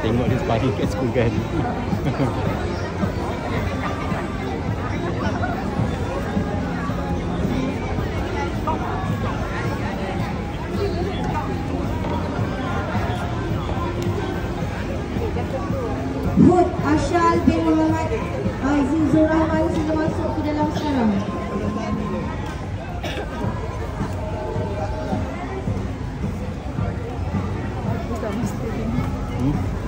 Tengok dia sparring kat school kan. Hud Ashal bin Muhammad Azizur Rahman sudah masuk ke dalam sekarang.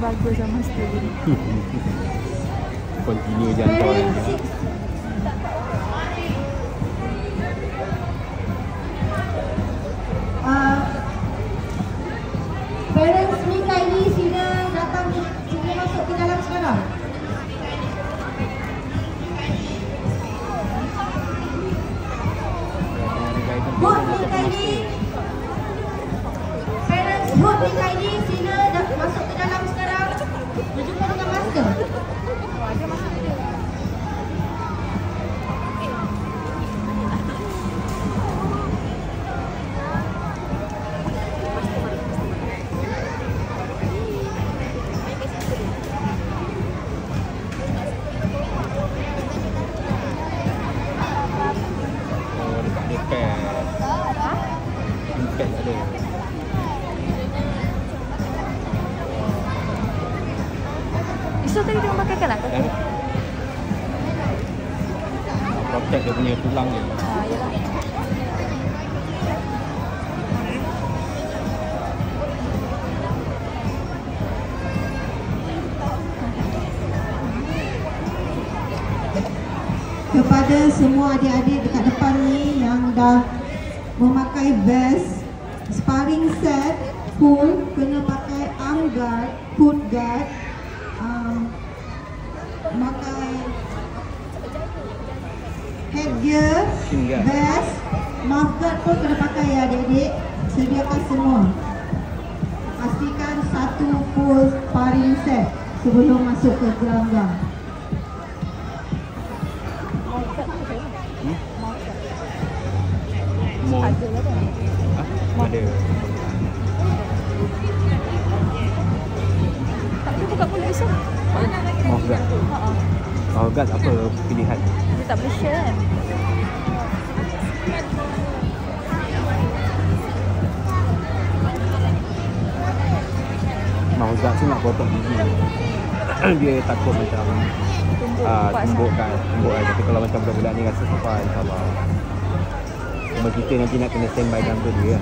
Bagus sama sekali. Continue je hantar lagi. Parents Mika ini sila datang, sila masuk ke dalam sekarang. Hud Mika ini, parents Hud Mika ini sila masuk ke dalam sekarang. Berjumpa dengan master. So tadi dia pakai kan aku? Protect dia punya tulang dia. Yalah. Kepada semua adik-adik dekat depan ni yang dah memakai vest, sparring set, full, kena pakai arm guard, foot guard, pakai headgear, vest, mouth guard pun kena pakai ya adik-adik. Sediakan semua. Pastikan satu full sparring set sebelum masuk ke gelanggang. Ada. Tak boleh buka pula esok. Mouth guard. Mouth guard apa pilihan? Dia tak boleh share kan? Mouth guard tu nak potong gigi. Dia takut macam tumbuk kan. Tapi kalau macam budak-budak ni rasa sampai insyaAllah. Cuma kita nanti nak kena standby dalam tu dia.